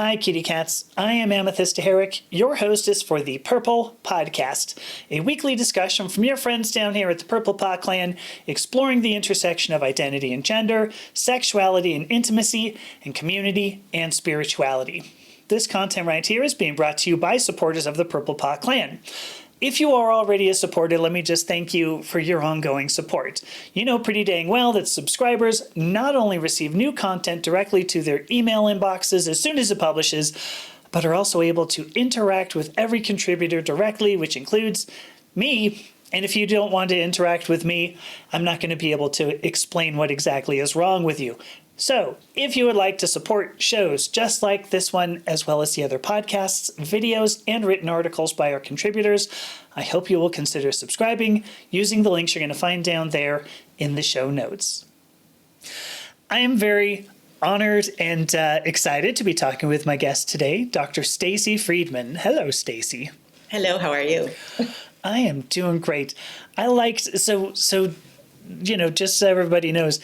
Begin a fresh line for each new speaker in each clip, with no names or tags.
Hi, kitty cats. I am Amethysta Herrick, your hostess for the Purplepaw, a weekly discussion from your friends down here at the Purplepaw clan, exploring the intersection of identity and gender, sexuality and intimacy, and community and spirituality. This content right here is being brought to you by supporters of the Purplepaw clan. If you are already a supporter, let me just thank you for your ongoing support. You know pretty dang well that subscribers not only receive new content directly to their email inboxes as soon as it publishes, but are also able to interact with every contributor directly, which includes me. And if you don't want to interact with me, I'm not going to be able to explain what exactly is wrong with you. So, if you would like to support shows just like this one, as well as the other podcasts, videos, and written articles by our contributors, I hope you will consider subscribing using the links you're going to find down there in the show notes. I am very honored and excited to be talking with my guest today, Dr. Stacy Friedman. Hello, Stacy.
Hello, how are you?
I am doing great. I liked, so just so everybody knows,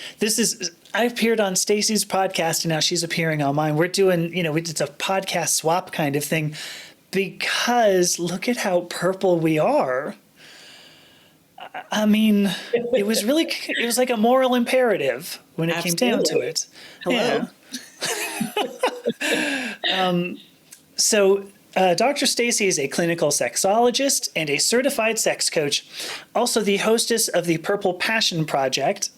I appeared on Stacy's podcast and now she's appearing on mine. We're doing, it's a podcast swap kind of thing because look at how purple we are. I mean, it was like a moral imperative when it came down to it.
Hello.
Yeah. Dr. Stacy is a clinical sexologist and a certified sex coach, also the hostess of the Purple Passion Project.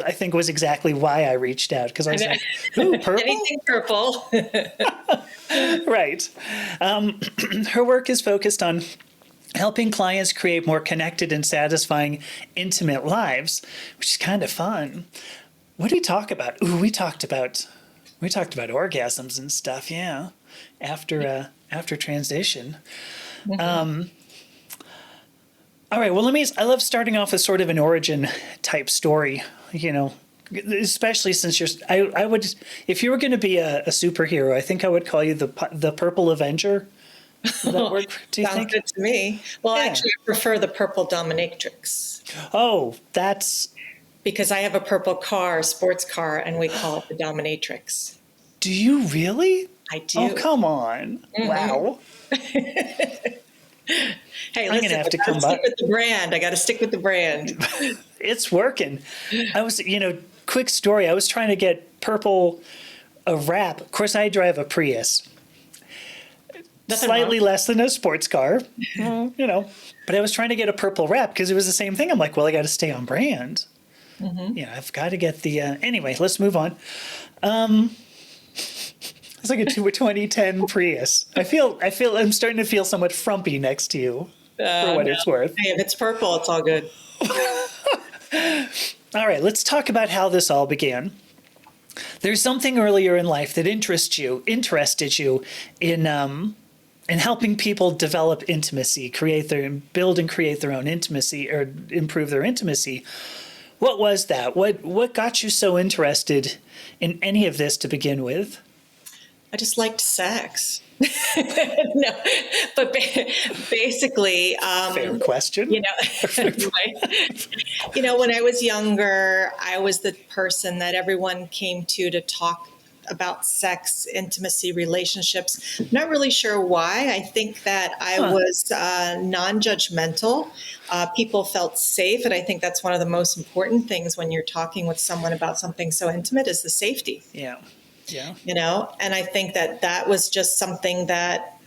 I think was exactly why I reached out, because I was like, ooh, purple?
Anything purple.
Right. Her work is focused on helping clients create more connected and satisfying intimate lives, which is kind of fun. What did we talk about? Ooh, we talked about orgasms and stuff, yeah, after transition. Mm-hmm. All right, well, I love starting off with sort of an origin type story, especially since I would, if you were going to be a superhero, I think I would call you the Purple Avenger. Would that work? Do you think?
Sounds good to me. Well, actually, I prefer the Purple Dominatrix.
Oh, that's...
Because I have a purple sports car, and we call it the Dominatrix.
Do you really?
I do.
Oh, come on. Mm-hmm. Wow.
Hey,
I'm gonna have to come back.
I got to stick with the brand.
It's working. I was, quick story. I was trying to get purple a wrap. Of course, I drive a Prius. Slightly less than a sports car, But I was trying to get a purple wrap because it was the same thing. I'm like, well, I got to stay on brand. Mm-hmm. I've got to get the. Anyway, let's move on. It's like a 2010 Prius. I'm starting to feel somewhat frumpy next to you, for what it's worth.
Hey, if it's purple, it's all good.
All right, let's talk about how this all began. There's something earlier in life that interested you in helping people develop intimacy, build and create their own intimacy, or improve their intimacy. What was that? What got you so interested in any of this to begin with?
I just liked sex. No, but basically,
fair question.
When I was younger, I was the person that everyone came to talk about sex, intimacy, relationships. I'm not really sure why. I think that I was non-judgmental. People felt safe, and I think that's one of the most important things when you're talking with someone about something so intimate is the safety.
Yeah. Yeah.
And I think that was just something that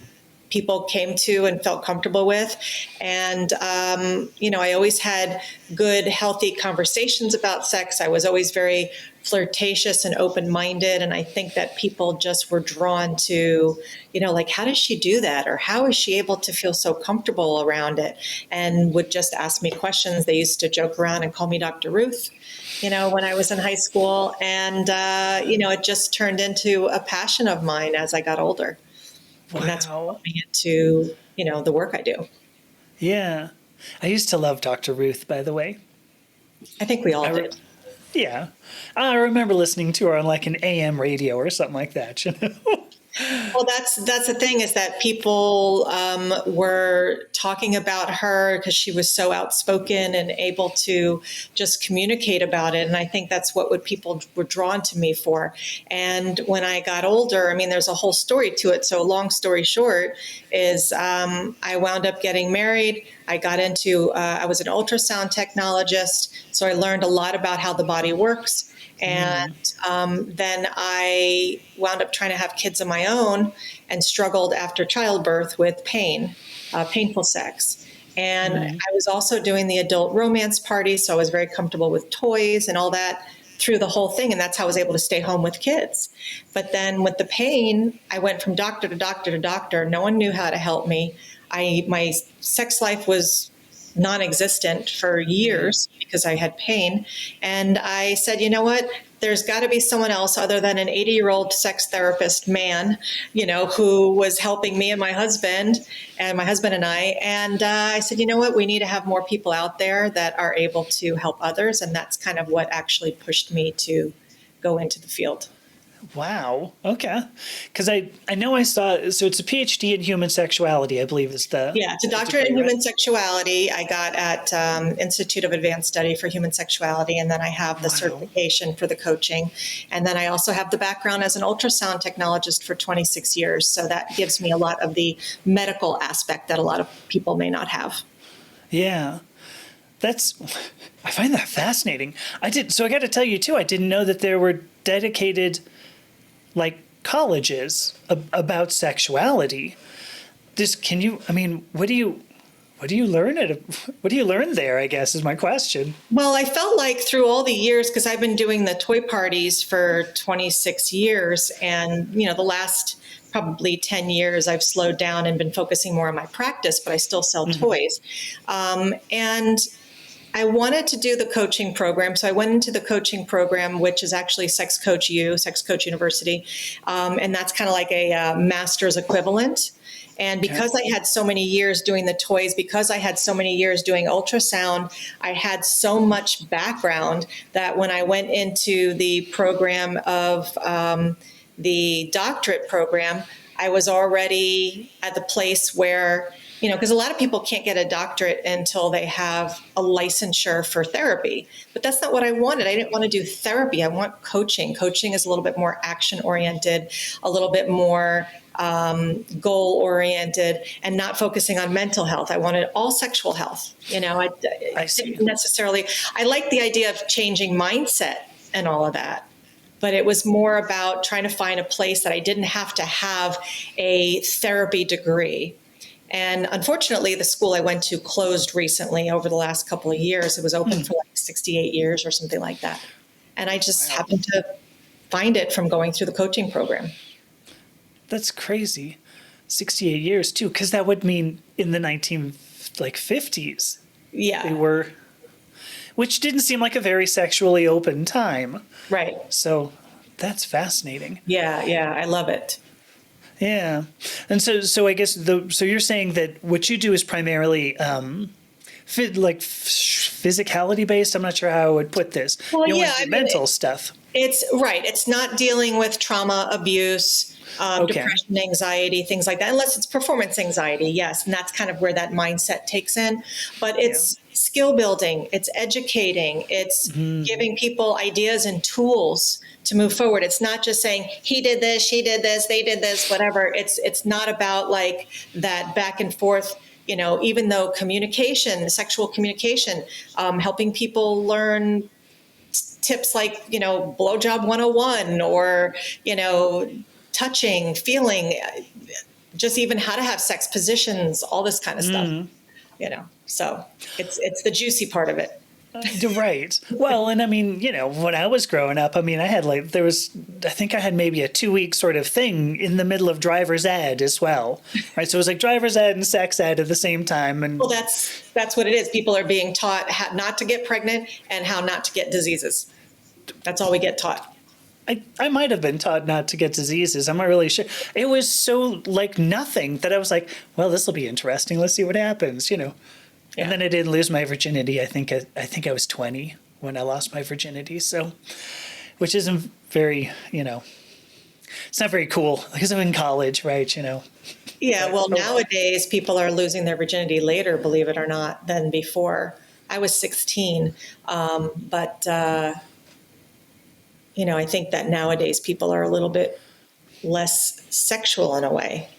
people came to and felt comfortable with. And, I always had good, healthy conversations about sex. I was always very flirtatious and open-minded. And I think that people just were drawn to, how does she do that? Or how is she able to feel so comfortable around it? And would just ask me questions. They used to joke around and call me Dr. Ruth, when I was in high school. And, it just turned into a passion of mine as I got older.
Wow.
And that's what brought me into, the work I do.
Yeah. I used to love Dr. Ruth, by the way.
I think we all did.
Yeah. I remember listening to her on like an AM radio or something like that,
Well, that's the thing, is that people were talking about her because she was so outspoken and able to just communicate about it. And I think that's what people were drawn to me for. And when I got older, I mean, there's a whole story to it. So long story short is I wound up getting married. I got into, I was an ultrasound technologist. So I learned a lot about how the body works. And then I wound up trying to have kids of my own and struggled after childbirth with pain, painful sex. And I was also doing the adult romance party, so I was very comfortable with toys and all that through the whole thing. And that's how I was able to stay home with kids. But then with the pain, I went from doctor to doctor to doctor. No one knew how to help me. My sex life was non-existent for years because I had pain. And I said, you know what? There's got to be someone else other than an 80-year-old sex therapist man, who was helping me and my husband and I. And I said, you know what? We need to have more people out there that are able to help others. And that's kind of what actually pushed me to go into the field.
Wow. Okay. Because I know I saw, so it's a PhD in human sexuality, I believe is the.
Yeah, it's a doctorate in human sexuality. I got at Institute of Advanced Study for Human Sexuality, and then I have the certification for the coaching. And then I also have the background as an ultrasound technologist for 26 years. So that gives me a lot of the medical aspect that a lot of people may not have.
Yeah. I find that fascinating. So I got to tell you too, I didn't know that there were dedicated colleges about sexuality. What do you learn there, I guess, is my question.
Well, I felt like through all the years, because I've been doing the toy parties for 26 years, and, the last probably 10 years, I've slowed down and been focusing more on my practice, but I still sell toys. And I wanted to do the coaching program. So I went into the coaching program, which is actually Sex Coach University. And that's kind of like a master's equivalent. And because I had so many years doing the toys, because I had so many years doing ultrasound, I had so much background that when I went into the program of the doctorate program, I was already at the place where, because a lot of people can't get a doctorate until they have a licensure for therapy. But that's not what I wanted. I didn't want to do therapy. I want coaching. Coaching is a little bit more action-oriented, a little bit more goal-oriented, and not focusing on mental health. I wanted all sexual health. I didn't necessarily, I like the idea of changing mindset and all of that. But it was more about trying to find a place that I didn't have to have a therapy degree. And unfortunately, the school I went to closed recently over the last couple of years. It was open for 68 years or something like that. And I just happened to find it from going through the coaching program.
That's crazy. 68 years, too, because that would mean in the 50s.
Yeah.
They were, which didn't seem like a very sexually open time.
Right.
So that's fascinating.
Yeah, I love it.
Yeah. And so I guess so you're saying that what you do is primarily physicality based. I'm not sure how I would put this.
Well,
mental stuff.
It's right. It's not dealing with trauma, abuse, depression, anxiety, things like that, unless it's performance anxiety. Yes. And that's kind of where that mindset takes in. But it's skill building. It's educating. It's giving people ideas and tools to move forward. It's not just saying he did this, she did this, they did this, whatever. It's not about like that back and forth. Even though sexual communication, helping people learn tips like, blowjob 101 or, touching, feeling, just even how to have sex positions, all this kind of stuff, so it's the juicy part of it.
Right. Well, and I mean, when I was growing up, I mean, I think I had maybe a 2-week sort of thing in the middle of driver's ed as well. Right. So it was like driver's ed and sex ed at the same time. And
well, that's what it is. People are being taught how not to get pregnant and how not to get diseases. That's all we get taught.
I might have been taught not to get diseases. I'm not really sure. It was so like nothing that I was like, well, this will be interesting. Let's see what happens, Yeah. And then I didn't lose my virginity. I think I was 20 when I lost my virginity. So, which isn't very, It's not very cool because I'm in college, right?
Yeah, well,
Oh, well.
nowadays people are losing their virginity later, believe it or not, than before. I was 16, but I think that nowadays people are a little bit less sexual in a way.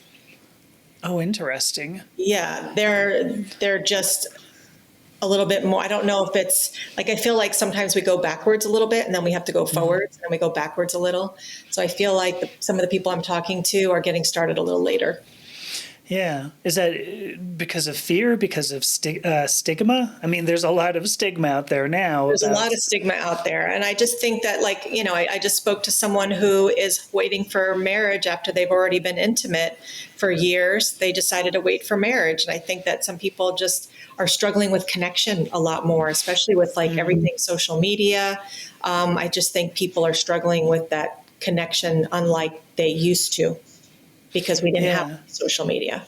Oh, interesting.
Yeah, they're just a little bit more. I don't know if it's like I feel like sometimes we go backwards a little bit and then we have to go forwards and then we go backwards a little. So I feel like some of the people I'm talking to are getting started a little later.
Yeah. Is that because of fear, because of stigma? I mean, there's a lot of stigma out there now
There's a
about.
lot of stigma out there. And I just think that, like, I just spoke to someone who is waiting for marriage after they've already been intimate for years. They decided to wait for marriage. And I think that some people just are struggling with connection a lot more, especially with like everything social media. I just think people are struggling with that connection unlike they used to because we didn't have
Yeah.
social media.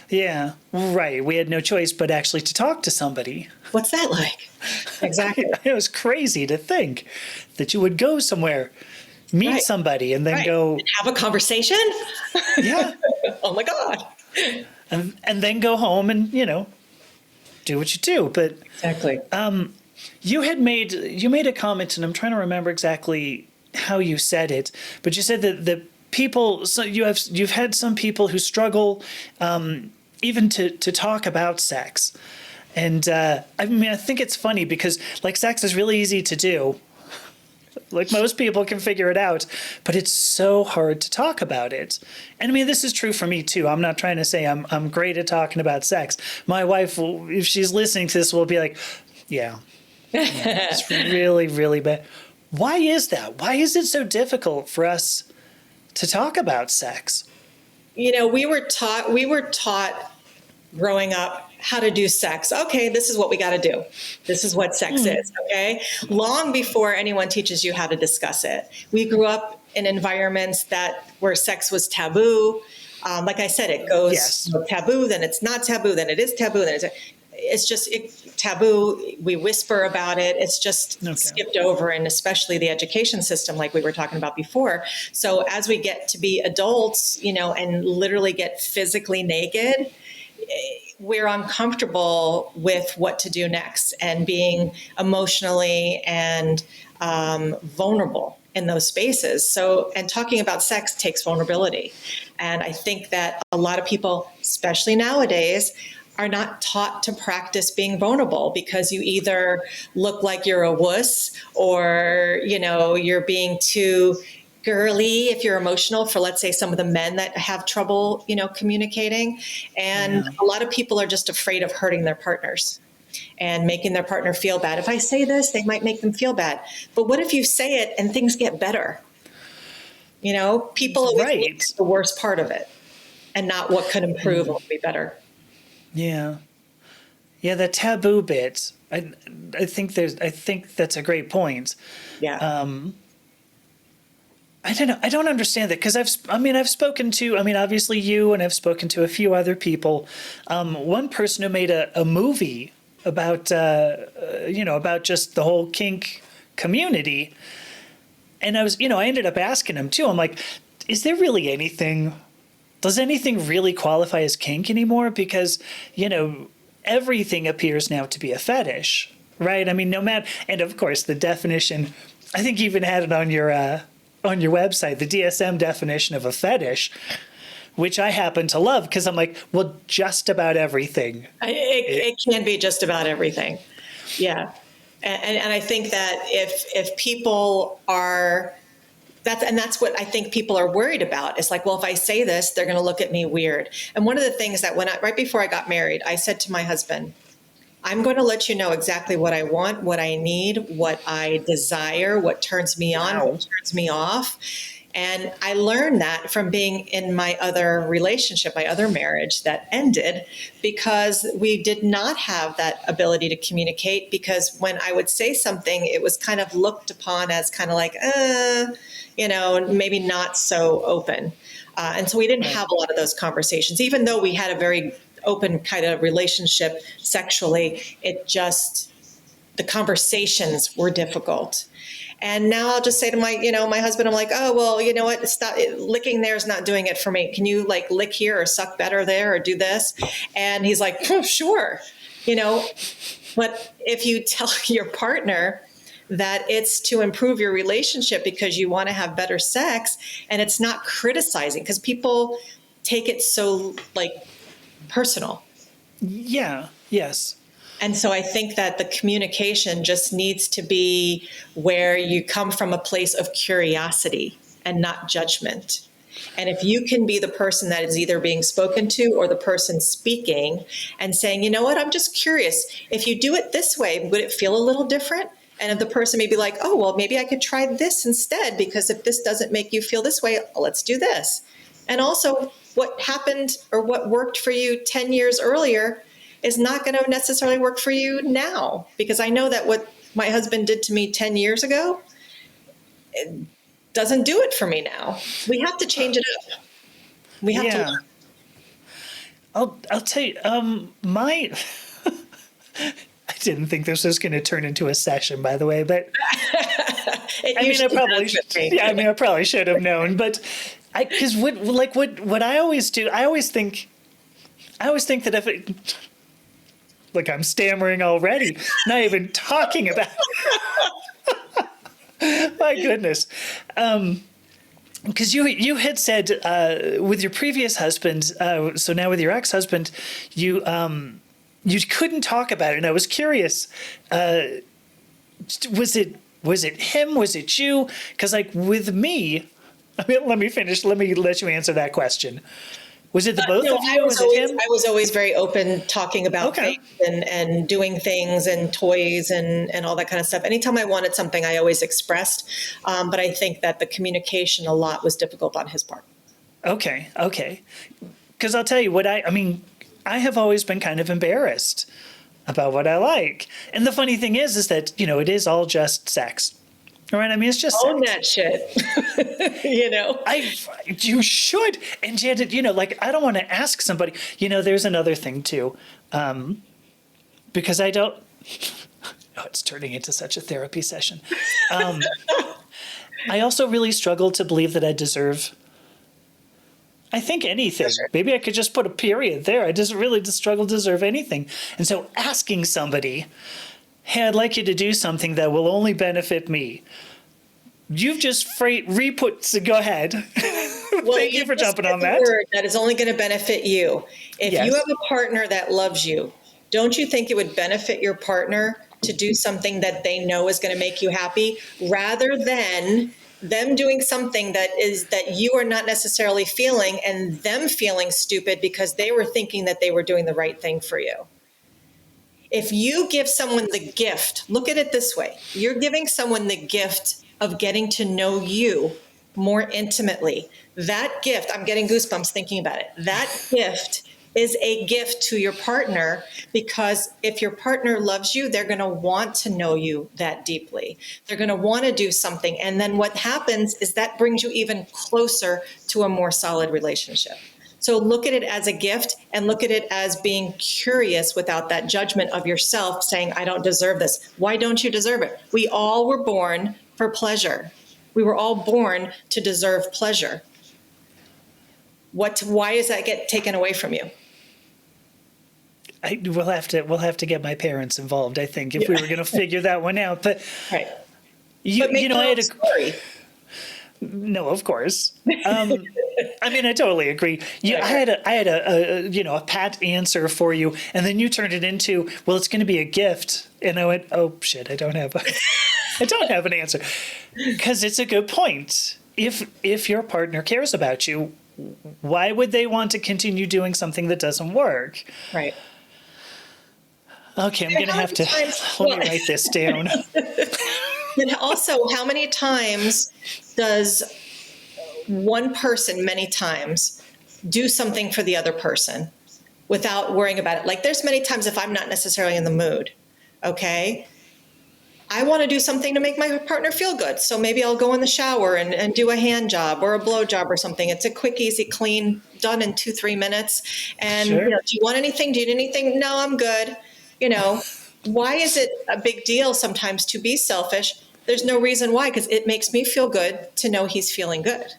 Yeah. Right. We had no choice but actually to talk to somebody.
What's that like? Exactly.
It was crazy to think that you would go somewhere, meet
Right.
somebody, and then
Right.
go,
And have a conversation?
yeah,
Oh my God.
and then go home and, do what you do. But
Exactly.
you made a comment, and I'm trying to remember exactly how you said it, but you said that the people, so you've had some people who struggle even to talk about sex. And I mean, I think it's funny because like sex is really easy to do. Like most people can figure it out, but it's so hard to talk about it. And I mean, this is true for me too. I'm not trying to say I'm great at talking about sex. My wife, if she's listening to this, will be like, yeah, it's really, really bad. Why is that? Why is it so difficult for us to talk about sex?
We were taught growing up how to do sex. Okay, this is what we got to do. This is what sex is. Okay. Long before anyone teaches you how to discuss it. We grew up in environments where sex was taboo. Like I said, it goes
Yes.
taboo, then it's not taboo, then it is taboo, then it's just taboo. We whisper about it. It's just skipped over, and especially the education system, like we were talking about before. So as we get to be adults, and literally get physically naked, we're uncomfortable with what to do next and being emotionally and vulnerable in those spaces. So, and talking about sex takes vulnerability. And I think that a lot of people, especially nowadays, are not taught to practice being vulnerable because you either look like you're a wuss or, you're being too girly if you're emotional for, let's say, some of the men that have trouble, communicating. And a lot of people are just afraid of hurting their partners and making their partner feel bad. If I say this, they might make them feel bad. But what if you say it and things get better? People always look at the worst part of it and not what could improve or be better.
Yeah. Yeah, the taboo bit. I think that's a great point.
Yeah.
I don't know. I don't understand that because I've spoken to, obviously you, and I've spoken to a few other people. One person who made a movie about, about just the whole kink community. And I ended up asking him too. I'm like, is there really anything, does anything really qualify as kink anymore? Because, everything appears now to be a fetish, right? I mean, no matter, and of course the definition, I think you even had it on your website, the DSM definition of a fetish, which I happen to love because I'm like, well, just about everything.
It can be just about everything. Yeah. And I think that if people are, that's what I think people are worried about. It's like, well, if I say this, they're going to look at me weird. And one of the things that right before I got married, I said to my husband, I'm going to let you know exactly what I want, what I need, what I desire, what turns me on, what turns me off. And I learned that from being in my other relationship, my other marriage that ended, because we did not have that ability to communicate. Because when I would say something, it was kind of looked upon as kind of like, maybe not so open. And so we didn't have a lot of those conversations, even though we had a very open kind of relationship sexually. The conversations were difficult. And now I'll just say to my husband, I'm like, oh, well, you know what? Stop licking there is not doing it for me. Can you like lick here or suck better there or do this? And he's like, oh, sure. But if you tell your partner that it's to improve your relationship because you want to have better sex, and it's not criticizing, because people take it so like personal.
Yeah. Yes.
And so I think that the communication just needs to be where you come from a place of curiosity and not judgment. And if you can be the person that is either being spoken to or the person speaking and saying, you know what, I'm just curious. If you do it this way, would it feel a little different? And if the person may be like, oh, well, maybe I could try this instead, because if this doesn't make you feel this way, let's do this. And also, what happened or what worked for you 10 years earlier is not going to necessarily work for you now. Because I know that what my husband did to me 10 years ago, it doesn't do it for me now. We have to change it up. We have to.
I'll tell you, my I didn't think this was going to turn into a session, by the way, but I probably should have known, but because what I always do, I always think that if it, like, I'm stammering already, not even talking about my goodness. Because you had said with your previous husband, so now with your ex-husband, you couldn't talk about it, and I was curious. Was it him? Was it you? Because like with me, let me finish. Let me let you answer that question. Was it the both of you? Was it him?
I was always very open talking about things and doing things and toys and all that kind of stuff. Anytime I wanted something, I always expressed. But I think that the communication a lot was difficult on his part.
Okay. Because I'll tell you what I I have always been kind of embarrassed about what I like. And the funny thing is that, it is all just sex. All right. I mean, it's just
own
sex.
that shit.
You should. And yet, like, I don't want to ask somebody, there's another thing too. Because I don't, it's turning into such a therapy session. I also really struggle to believe that I deserve, I think, anything. Sure. Maybe I could just put a period there. I just really struggle to deserve anything. And so asking somebody, hey, I'd like you to do something that will only benefit me. You've just go ahead. Well, thank you for jumping on that.
Word that is only going to benefit you. If you have a partner that loves you, don't you think it would benefit your partner to do something that they know is going to make you happy, rather than them doing something that you are not necessarily feeling and them feeling stupid because they were thinking that they were doing the right thing for you? If you give someone the gift, look at it this way. You're giving someone the gift of getting to know you more intimately. That gift, I'm getting goosebumps thinking about it. That gift is a gift to your partner, because if your partner loves you, they're going to want to know you that deeply. They're going to want to do something. And then what happens is that brings you even closer to a more solid relationship. So look at it as a gift, and look at it as being curious without that judgment of yourself saying, I don't deserve this. Why don't you deserve it? We all were born for pleasure. We were all born to deserve pleasure. Why does that get taken away from you?
We'll have to get my parents involved, I think, if we were going to figure that one out. But
right.
I had a story. No, of course. I totally agree. I had a pat answer for you, and then you turned it into, well, it's going to be a gift, and I went, oh shit, I don't have an answer, because it's a good point. If your partner cares about you, why would they want to continue doing something that doesn't work?
Right.
Okay, I'm going to have to let me write this down.
And also, how many times does one person many times do something for the other person without worrying about it? Like, there's many times if I'm not necessarily in the mood, okay, I want to do something to make my partner feel good. So maybe I'll go in the shower and do a hand job or a blow job or something. It's a quick, easy, clean, done in 2-3 minutes. And
sure.
Do you want anything? Do you need anything? No, I'm good. Why is it a big deal sometimes to be selfish? there's no reason why, because it makes me feel good to know he's feeling good.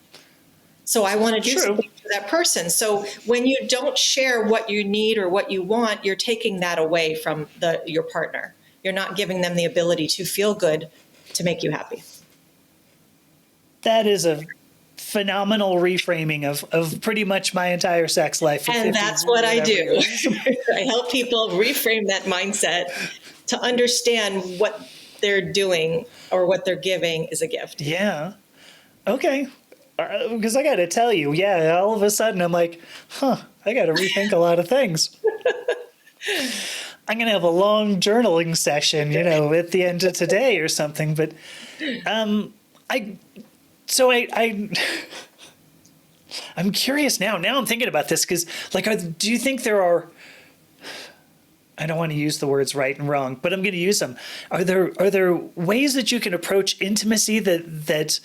So I want to do something for that person. So when you don't share what you need or what you want, you're taking that away from your partner. You're not giving them the ability to feel good to make you happy.
That is a phenomenal reframing of pretty much my entire sex life.
And that's what I do. I help people reframe that mindset to understand what they're doing or what they're giving is a gift.
Yeah. Okay. Because I got to tell you, all of a sudden I'm like, I got to rethink a lot of things. I'm going to have a long journaling session, at the end of today or something. But I'm curious now. Now I'm thinking about this because, do you think there are? I don't want to use the words right and wrong, but I'm going to use them. Are there ways that you can approach intimacy that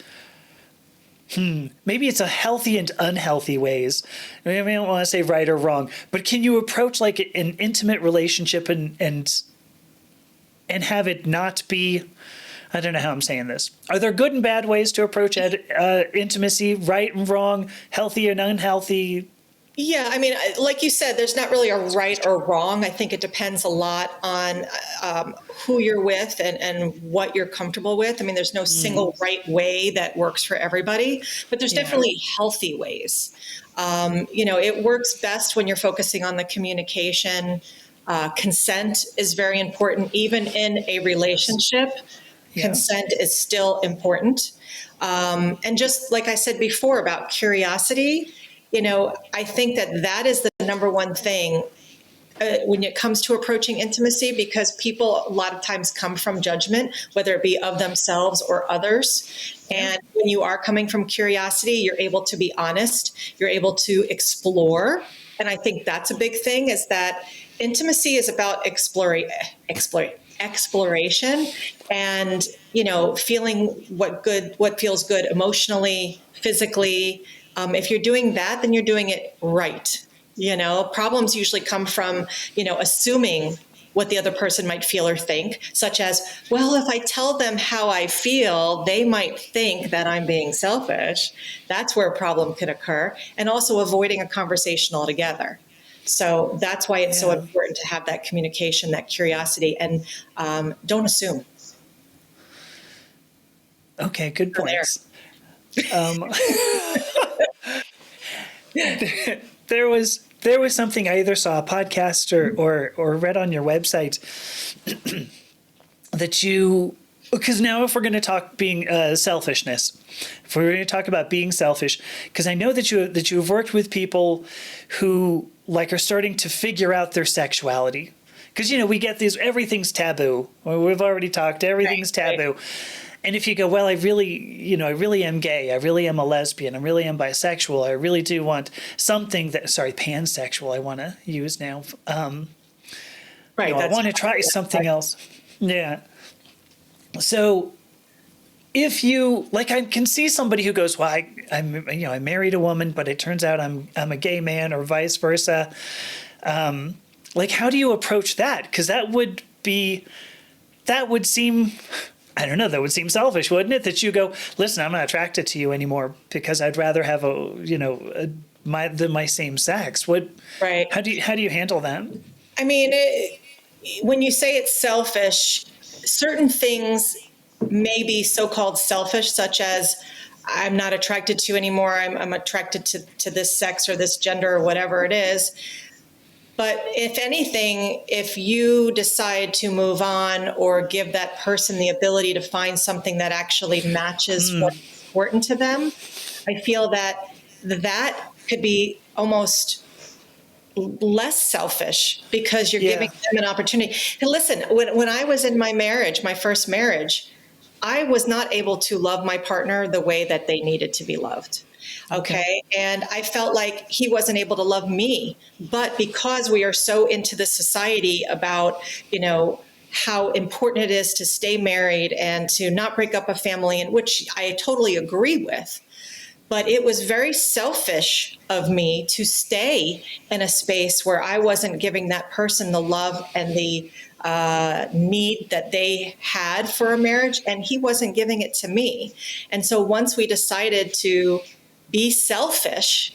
maybe it's a healthy and unhealthy ways? I mean, I don't want to say right or wrong, but can you approach like an intimate relationship and have it not be? I don't know how I'm saying this. Are there good and bad ways to approach intimacy, right and wrong, healthy and unhealthy?
Yeah, I mean, like you said, there's not really a right or wrong. I think it depends a lot on who you're with and what you're comfortable with. I mean, there's no single right way that works for everybody, but there's definitely healthy ways. It works best when you're focusing on the communication. Consent is very important, even in a relationship. Consent is still important. And just like I said before about curiosity, I think that is the number one thing when it comes to approaching intimacy, because people a lot of times come from judgment, whether it be of themselves or others. And when you are coming from curiosity, you're able to be honest, you're able to explore. And I think that's a big thing, is that intimacy is about exploration and, feeling what feels good emotionally, physically. If you're doing that, then you're doing it right. Problems usually come from, assuming what the other person might feel or think, such as, well, if I tell them how I feel, they might think that I'm being selfish. That's where a problem could occur. And also avoiding a conversation altogether. So that's why it's so important to have that communication, that curiosity, and don't assume.
Okay, good points. There was something I either saw a podcast or read on your website that because now if we're going to talk being selfishness, if we're going to talk about being selfish, because I know that you've worked with people who are starting to figure out their sexuality, because we get these, everything's taboo. We've already talked, everything's taboo. Right. And if you go, well, I really am gay, I really am a lesbian, I really am bisexual, I really do want something pansexual I want to use now. Right. I want to try something else. Yeah. So if you, I can see somebody who goes, well, I married a woman, but it turns out I'm a gay man, or vice versa. How do you approach that? Because that would seem, I don't know, that would seem selfish, wouldn't it? That you go, listen, I'm not attracted to you anymore because I'd rather have my same sex. Right. How do you handle that?
I mean, when you say it's selfish, certain things may be so-called selfish, such as I'm not attracted to you anymore. I'm attracted to this sex or this gender or whatever it is. But if anything, if you decide to move on or give that person the ability to find something that actually matches what's important to them, I feel that could be almost less selfish, because you're giving them an opportunity. And listen, when I was in my first marriage, I was not able to love my partner the way that they needed to be loved. Okay. And I felt like he wasn't able to love me. But because we are so into the society about, how important it is to stay married and to not break up a family, and which I totally agree with. But it was very selfish of me to stay in a space where I wasn't giving that person the love and the need that they had for a marriage, and he wasn't giving it to me. And so once we decided to be selfish,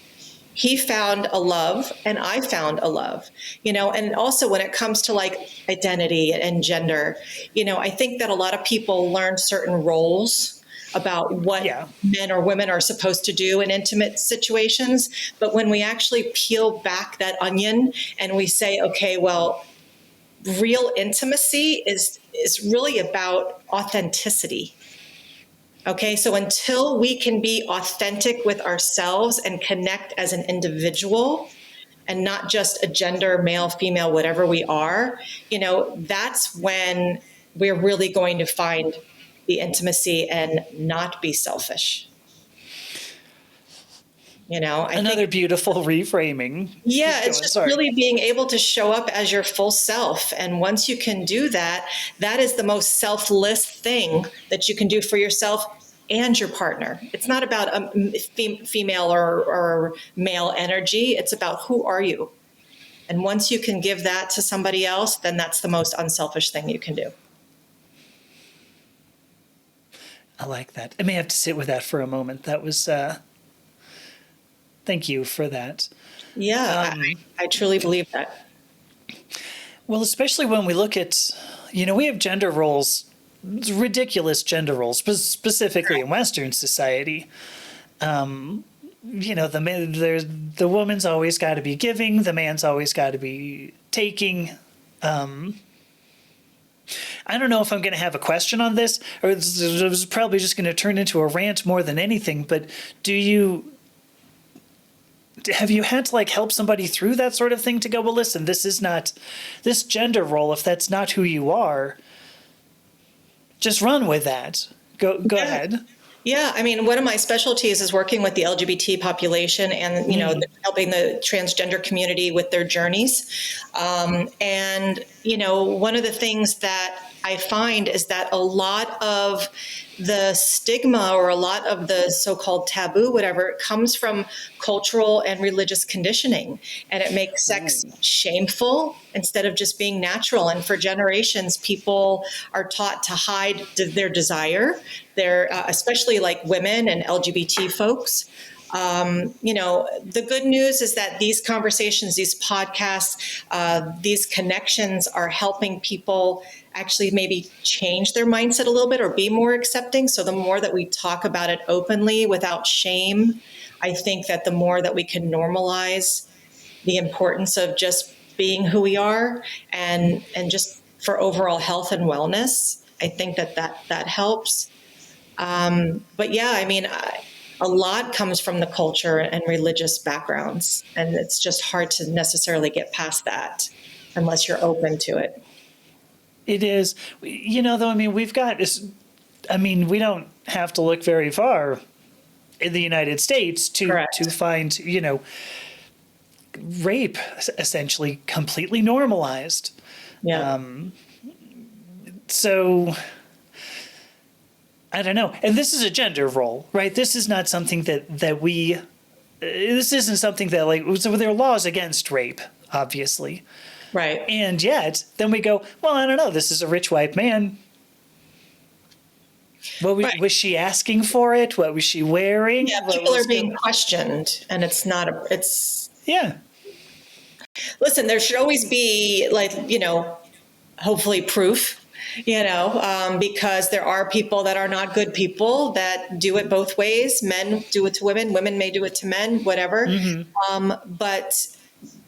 he found a love and I found a love, and also when it comes to like identity and gender, I think that a lot of people learn certain roles about what men or women are supposed to do in intimate situations. But when we actually peel back that onion and we say, okay, well, real intimacy is really about authenticity. Okay, so until we can be authentic with ourselves and connect as an individual and not just a gender, male, female, whatever we are, that's when we're really going to find the intimacy and not be selfish.
Another beautiful reframing.
Yeah, it's just really being able to show up as your full self. And once you can do that, that is the most selfless thing that you can do for yourself and your partner. It's not about female or male energy. It's about who are you? And once you can give that to somebody else, then that's the most unselfish thing you can do.
I like that. I may have to sit with that for a moment. That was... Thank you for that.
Yeah, I truly believe that.
Well, especially when we look at, we have gender roles, ridiculous gender roles, specifically in Western society. The woman's always got to be giving, the man's always got to be taking. I don't know if I'm going to have a question on this, or it was probably just going to turn into a rant more than anything, but have you had to help somebody through that sort of thing to go, well, listen, this is not this gender role. If that's not who you are, just run with that. Go ahead.
Yeah. I mean, one of my specialties is working with the LGBT population and, helping the transgender community with their journeys. And one of the things that I find is that a lot of the stigma or a lot of the so-called taboo, whatever, it comes from cultural and religious conditioning. And it makes sex shameful instead of just being natural. And for generations, people are taught to hide their desire. They're especially like women and LGBT folks. The good news is that these conversations, these podcasts, these connections are helping people actually maybe change their mindset a little bit or be more accepting. So the more that we talk about it openly without shame, I think that the more that we can normalize the importance of just being who we are and just for overall health and wellness. I think that helps. But yeah, I mean, a lot comes from the culture and religious backgrounds, and it's just hard to necessarily get past that unless you're open to it.
It is, though, I mean, we don't have to look very far in the United States to find, rape essentially completely normalized.
Yeah.
So I don't know. And this is a gender role, right? This is not something this isn't something that so there are laws against rape, obviously.
Right.
And yet, then we go, well, I don't know, this is a rich white man. Was she asking for it? What was she wearing?
Yeah, people are being questioned, and it's not
Yeah.
Listen, there should always be hopefully proof, because there are people that are not good people that do it both ways. Men do it to women, women may do it to men, whatever. Mm-hmm. But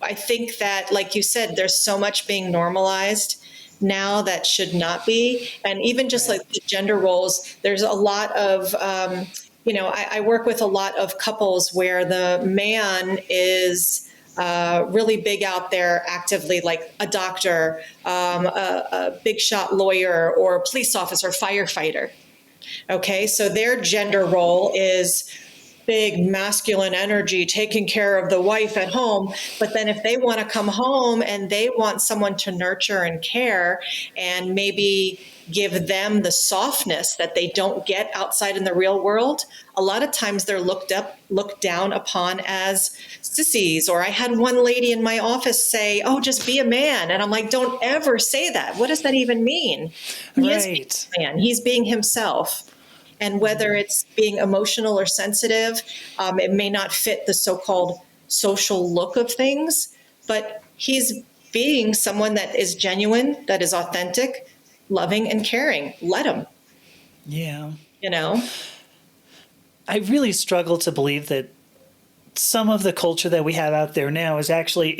I think that, like you said, there's so much being normalized now that should not be. And even just like the gender roles, there's a lot of, I work with a lot of couples where the man is really big out there actively, like a doctor, a big shot lawyer, or a police officer, firefighter. Okay, so their gender role is big masculine energy, taking care of the wife at home. But then if they want to come home and they want someone to nurture and care, and maybe give them the softness that they don't get outside in the real world, a lot of times they're looked down upon as sissies. Or I had one lady in my office say, "Oh, just be a man." And I'm like, don't ever say that. What does that even mean? He is being a man. He's being himself. And whether it's being emotional or sensitive, it may not fit the so-called social look of things, but he's being someone that is genuine, that is authentic, loving, and caring. Let him.
Yeah.
I
really struggle to believe that some of the culture that we have out there now is actually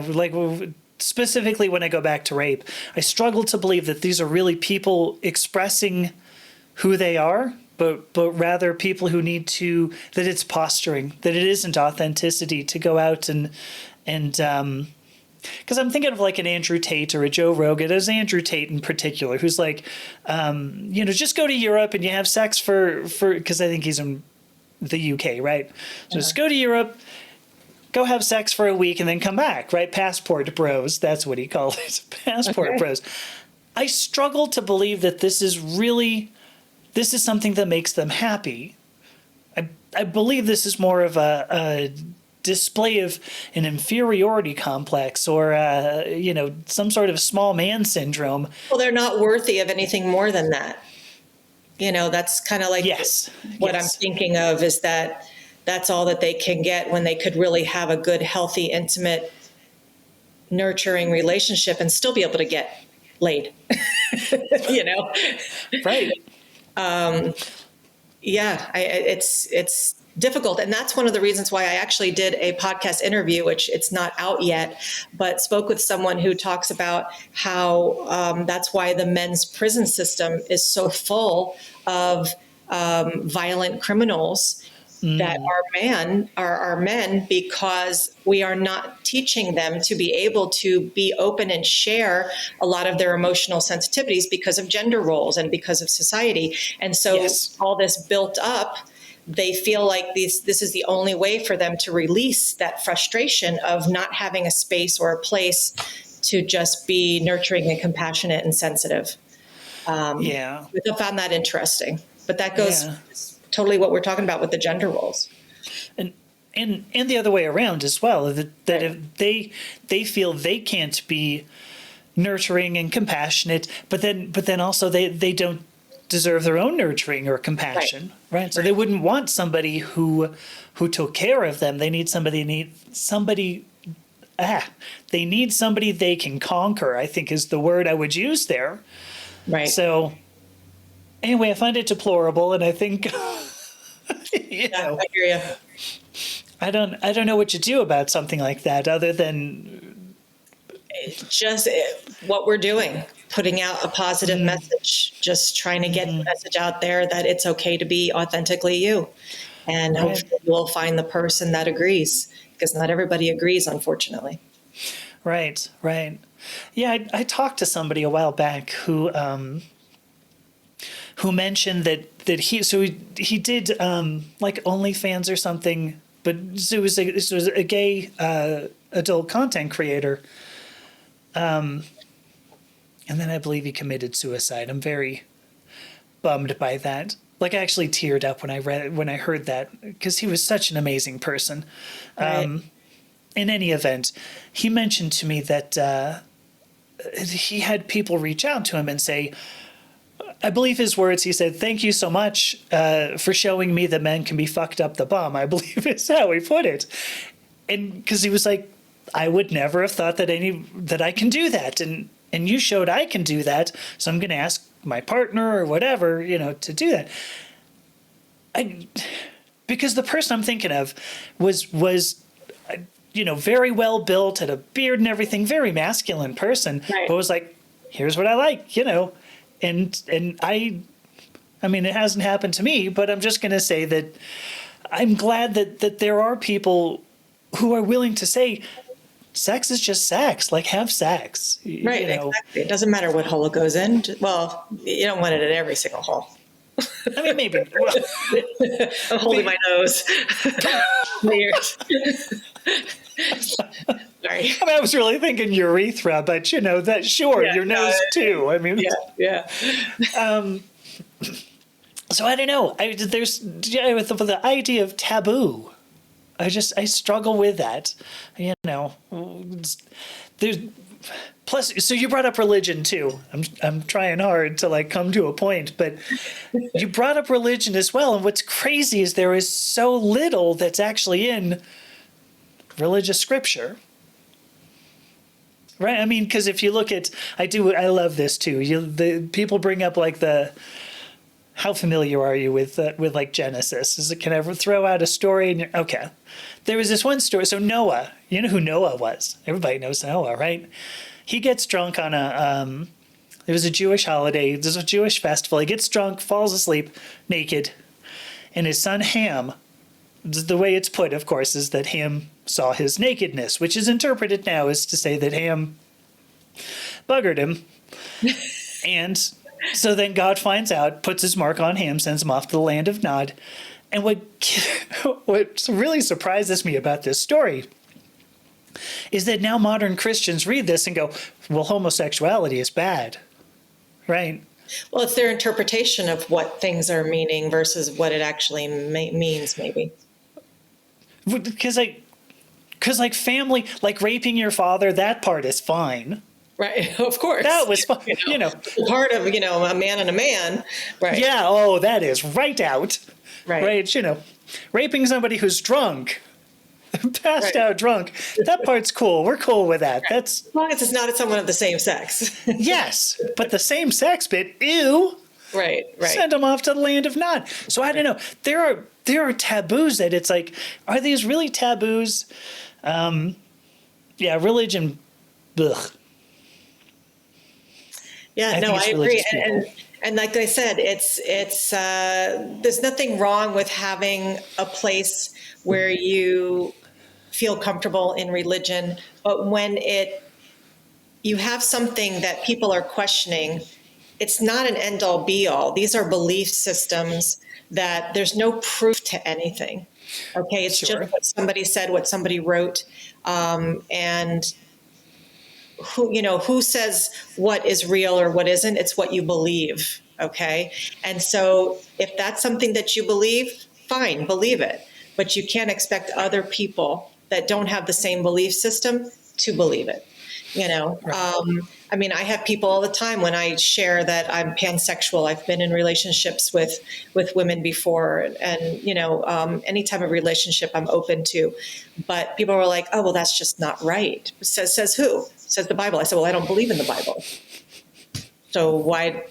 like specifically when I go back to rape, I struggle to believe that these are really people expressing who they are, but rather people who need to, that it's posturing, that it isn't authenticity to go out and because I'm thinking of like an Andrew Tate or a Joe Rogan. There's Andrew Tate in particular, who's like, just go to Europe and you have sex for because I think he's in the UK, right? So just go to Europe, go have sex for a week and then come back, right? Passport bros. That's what he called it. Passport bros. I struggle to believe that this is something that makes them happy. I believe this is more of a display of an inferiority complex or, some sort of small man syndrome.
Well, they're not worthy of anything more than that. That's kind of like what I'm thinking of is that that's all that they can get when they could really have a good, healthy, intimate, nurturing relationship and still be able to get laid,
Right.
It's difficult. And that's one of the reasons why I actually did a podcast interview, which it's not out yet, but spoke with someone who talks about how that's why the men's prison system is so full of violent criminals that are men, because we are not teaching them to be able to be open and share a lot of their emotional sensitivities because of gender roles and because of society. And so all this built up, they feel like this is the only way for them to release that frustration of not having a space or a place to just be nurturing and compassionate and sensitive. I found that interesting, but that goes totally what we're talking about with the gender roles.
And the other way around as well, that if they feel they can't be nurturing and compassionate, but then also they don't deserve their own nurturing or compassion, right? So they wouldn't want somebody who took care of them. They need somebody they can conquer, I think is the word I would use there.
Right.
So anyway, I find it deplorable, and I think
I hear you.
I don't know what you do about something like that other than
just what we're doing, putting out a positive message, just trying to get the message out there that it's okay to be authentically you. And hopefully we'll find the person that agrees, because not everybody agrees, unfortunately.
Right. Yeah, I talked to somebody a while back who mentioned that he did like OnlyFans or something, but it was a gay adult content creator, and then I believe he committed suicide. I'm very bummed by that. Like, I actually teared up when I heard that, because he was such an amazing person. Right. In any event, he mentioned to me that he had people reach out to him and say, I believe his words, he said, "Thank you so much for showing me that men can be fucked up the bum," I believe is how he put it. And because he was like, I would never have thought that I can do that. And you showed I can do that. So I'm going to ask my partner or whatever, to do that. Because the person I'm thinking of was very well built, had a beard and everything, very masculine person, but was like, here's what I like, and I mean, it hasn't happened to me, but I'm just going to say that I'm glad that there are people who are willing to say, sex is just sex, like, have sex.
Right, exactly. It doesn't matter what hole it goes in. Well, you don't want it in every single hole.
I mean, maybe. Well,
I'm holding my nose. Weird. Sorry.
I mean, I was really thinking urethra, but that sure,
Yeah,
your nose too. I mean,
yeah.
so I don't know. There's with the idea of taboo. I struggle with that. There's plus. So you brought up religion too. I'm trying hard to come to a point, but you brought up religion as well. And what's crazy is there is so little that's actually in religious scripture. Right. I mean, because if you look at, I love this too. The people bring up how familiar are you with Genesis? Can I ever throw out a story? And okay, there was this one story. So Noah, you know who Noah was? Everybody knows Noah, right? He gets drunk on it was a Jewish holiday. There's a Jewish festival. He gets drunk, falls asleep, naked, and his son Ham. The way it's put, of course, is that Ham saw his nakedness, which is interpreted now as to say that Ham buggered him, and so then God finds out, puts his mark on Ham, sends him off to the land of Nod. And what really surprises me about this story is that now modern Christians read this and go, well, homosexuality is bad, right?
Well, it's their interpretation of what things are meaning versus what it actually means, maybe.
Because family, raping your father, that part is fine.
Right, of course.
That was fun,
part of, a man and a man, right?
Yeah, oh, that is right out.
Right.
Raping somebody who's drunk, passed out drunk, that part's cool. We're cool with that. That's
as long as it's not someone of the same sex.
Yes, but the same sex bit, ew.
Right.
Send them off to the land of Nod. So I don't know. There are taboos that it's are these really taboos? Religion, ugh.
Yeah, I agree. And like I said, it's there's nothing wrong with having a place where you feel comfortable in religion, but when you have something that people are questioning, it's not an end all be all. These are belief systems that there's no proof to anything. Okay, it's
Sure.
just what somebody said, what somebody wrote, and who says what is real or what isn't. It's what you believe. Okay. And so if that's something that you believe, fine, believe it. But you can't expect other people that don't have the same belief system to believe it. Right. I have people all the time when I share that I'm pansexual. I've been in relationships with women before, and any type of relationship I'm open to. But people were like, "Oh, well, that's just not right." Says who? Says the Bible. I said, "Well, I don't believe in the Bible. So why?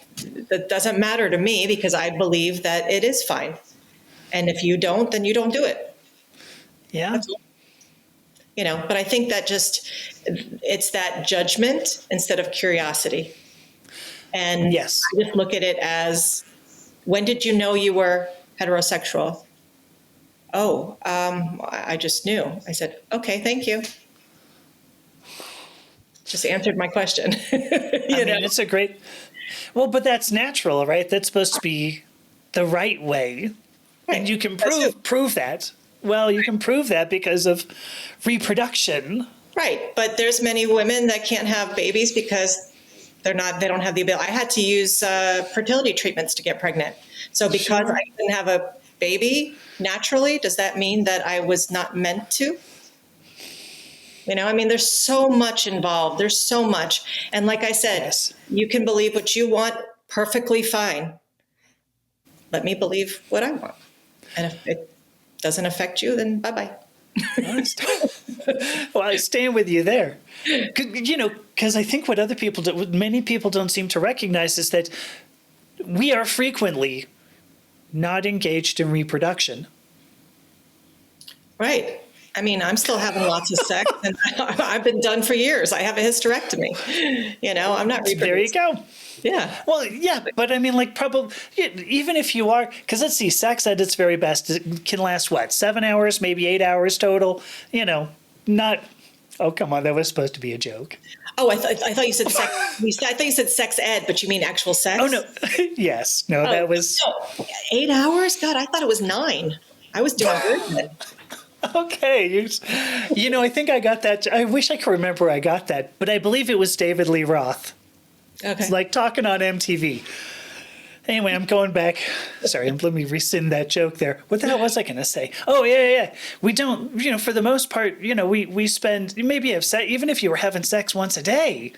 That doesn't matter to me because I believe that it is fine. And if you don't, then you don't do it."
Yeah.
But I think that it's that judgment instead of curiosity. And
yes.
I just look at it as, when did you know you were heterosexual? Oh, I just knew. I said, okay, thank you. Just answered my question.
It's a great, but that's natural, right? That's supposed to be the right way. Right. And you can prove that. Well, you can prove that because of reproduction.
Right. But there's many women that can't have babies because they don't have the ability. I had to use fertility treatments to get pregnant. So because I didn't have a baby naturally, does that mean that I was not meant to? There's so much involved. There's so much. And like I said, yes. You can believe what you want, perfectly fine. Let me believe what I want. And if it doesn't affect you, then bye-bye.
Well, I stand with you there. Because I think what many people don't seem to recognize is that we are frequently not engaged in reproduction.
Right. I'm still having lots of sex, and I've been done for years. I have a hysterectomy. I'm not reproducing.
There you go.
Yeah.
Well, yeah, but probably even if you are, because let's see, sex at its very best can last 7 hours, maybe 8 hours total. Not. Oh, come on, that was supposed to be a joke.
Oh, I thought you said sex. I thought you said sex ed, but you mean actual sex?
Oh no, yes, no, that was
8 hours. God, I thought it was 9. I was doing good.
Okay, I think I got that. I wish I could remember where I got that, but I believe it was David Lee Roth.
Okay.
It's like talking on MTV. Anyway, I'm going back. Sorry, let me rescind that joke there. What the hell was I going to say? Oh, yeah. We don't, for the most part, we spend, maybe have sex, even if you were having sex once a day,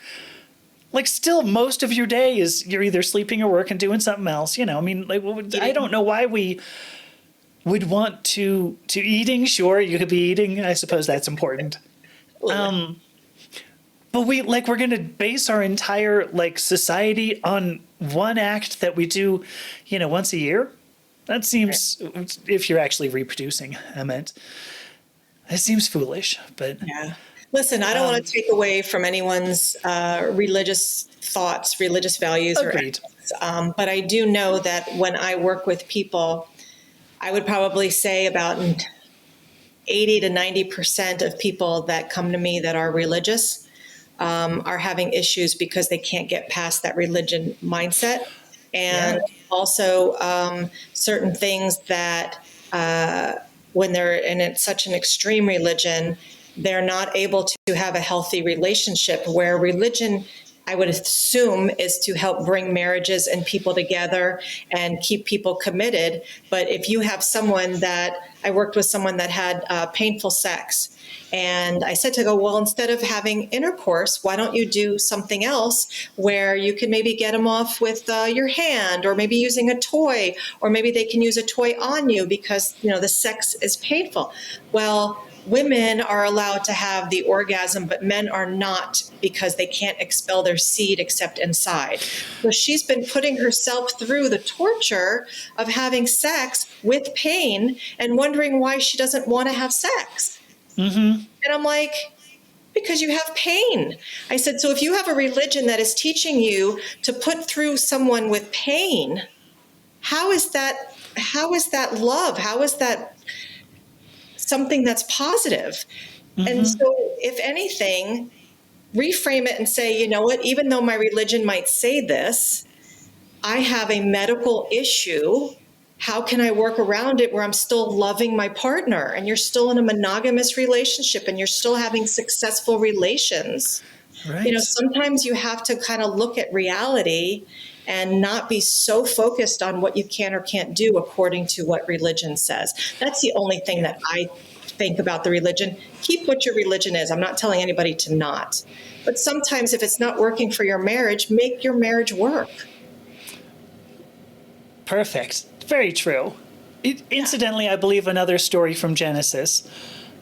like still most of your day is you're either sleeping or working, doing something else, I mean, like, I don't know why we would want to eating. Sure, you could be eating. I suppose that's important. But we're going to base our entire society on one act that we do, once a year. That seems, if you're actually reproducing, I meant, it seems foolish, but.
Yeah. Listen, I don't want to take away from anyone's religious thoughts, religious values,
Agreed.
But I do know that when I work with people, I would probably say about 80 to 90% of people that come to me that are religious are having issues because they can't get past that religion mindset. And also certain things that when they're in such an extreme religion, they're not able to have a healthy relationship, where religion, I would assume, is to help bring marriages and people together and keep people committed. But if you have I worked with someone that had painful sex, and I said to go, well, instead of having intercourse, why don't you do something else where you can maybe get them off with your hand, or maybe using a toy, or maybe they can use a toy on you because, the sex is painful. Well, women are allowed to have the orgasm, but men are not, because they can't expel their seed except inside. So she's been putting herself through the torture of having sex with pain and wondering why she doesn't want to have sex. Mm-hmm. And I'm like, because you have pain. I said, so if you have a religion that is teaching you to put through someone with pain, how is that love? How is that something that's positive? Mm-hmm. And so, if anything, reframe it and say, you know what, even though my religion might say this, I have a medical issue. How can I work around it where I'm still loving my partner, and you're still in a monogamous relationship, and you're still having successful relations?
Right.
Sometimes you have to kind of look at reality and not be so focused on what you can or can't do according to what religion says. That's the only thing that I think about the religion. Keep what your religion is. I'm not telling anybody to not. But sometimes if it's not working for your marriage, make your marriage work.
Perfect. Very true. Incidentally, I believe another story from Genesis.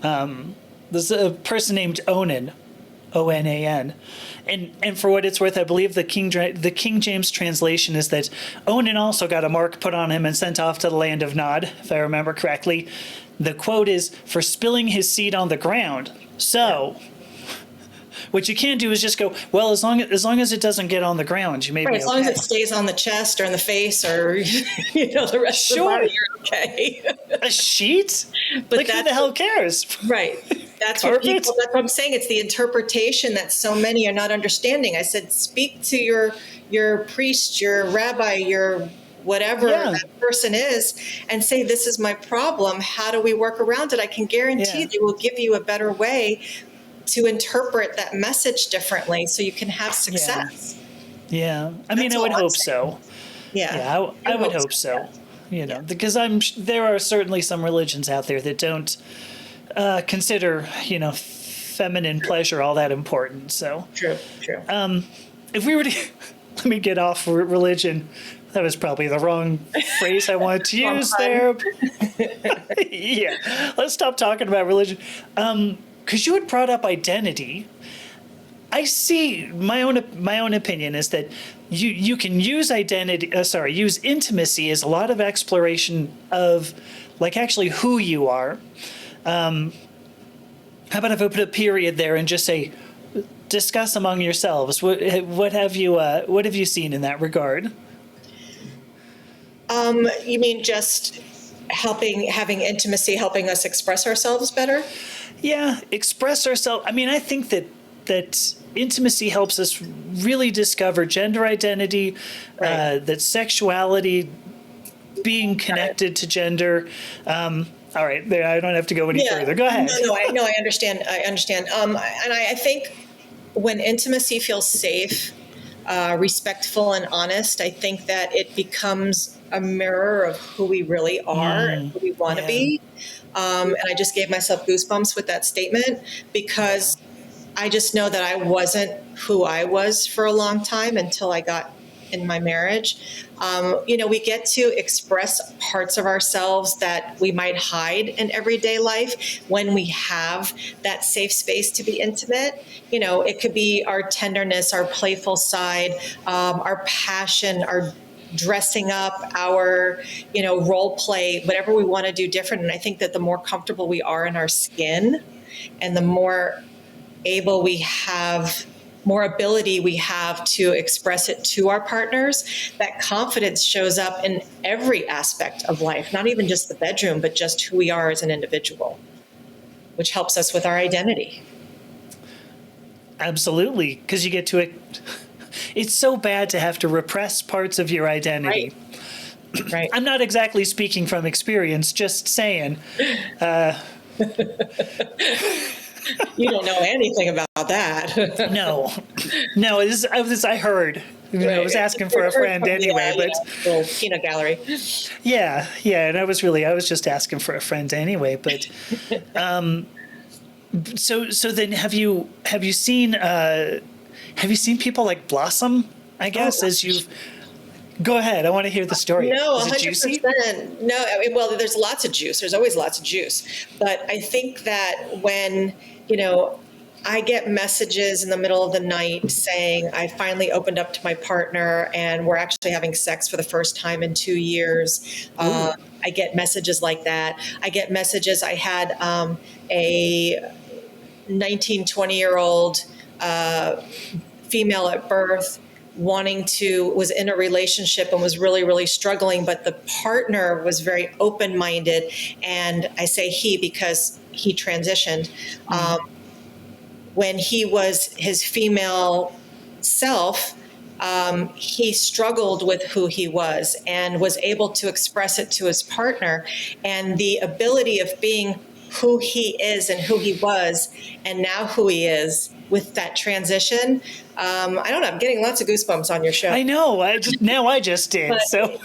There's a person named Onan, Onan. And for what it's worth, I believe the King James translation is that Onan also got a mark put on him and sent off to the land of Nod, if I remember correctly. The quote is, for spilling his seed on the ground. So, what you can do is just go, well, as long as it doesn't get on the ground, you may be okay.
As long as it stays on the chest or in the face or, the rest of the body, you're okay.
A sheet?
But
who the hell cares?
Right. That's what I'm saying. It's the interpretation that so many are not understanding. I said, speak to your priest, your rabbi, your whatever that person is, and say, this is my problem. How do we work around it? I can guarantee they will give you a better way to interpret that message differently so you can have success.
Yeah. I mean, I would hope so.
Yeah.
I would hope so. Because there are certainly some religions out there that don't consider, feminine pleasure all that important. So
True.
If we were to let me get off religion, that was probably the wrong phrase I wanted to use there. Yeah, let's stop talking about religion. Because you had brought up identity. I see my own opinion is that you can use use intimacy as a lot of exploration of actually who you are. How about if I put a period there and just say, discuss among yourselves. What have you seen in that regard?
You mean just having intimacy, helping us express ourselves better?
Yeah, express ourselves. I mean, I think that intimacy helps us really discover gender identity, that sexuality, being connected to gender. All right, there, I don't have to go any further. Go ahead.
No, I understand. I understand. And I think when intimacy feels safe, respectful, and honest, I think that it becomes a mirror of who we really are and who we want to be. And I just gave myself goosebumps with that statement because I just know that I wasn't who I was for a long time until I got in my marriage. We get to express parts of ourselves that we might hide in everyday life when we have that safe space to be intimate. It could be our tenderness, our playful side, our passion, our dressing up, our, role play, whatever we want to do different. And I think that the more comfortable we are in our skin and the more more ability we have to express it to our partners, that confidence shows up in every aspect of life, not even just the bedroom, but just who we are as an individual, which helps us with our identity.
Absolutely, because you get to it. It's so bad to have to repress parts of your identity.
Right.
I'm not exactly speaking from experience, just saying.
You don't know anything about that.
No. I heard. I was asking for a friend anyway, but
little peanut gallery.
Yeah, and I was just asking for a friend anyway, but so then have you seen people like blossom, I guess, as you've Go ahead. I want to hear the story.
No,
Is it
100%.
juicy?
No, well, there's lots of juice. There's always lots of juice. But I think that when, I get messages in the middle of the night saying, I finally opened up to my partner and we're actually having sex for the first time in 2 years. I get messages like that. I get messages. I had a 19, 20-year-old female at birth was in a relationship and was really, really struggling, but the partner was very open-minded. And I say he because he transitioned. When he was his female self, he struggled with who he was and was able to express it to his partner. And the ability of being who he is and who he was and now who he is with that transition. I don't know, I'm getting lots of goosebumps on your show.
I know. I just did.
But
So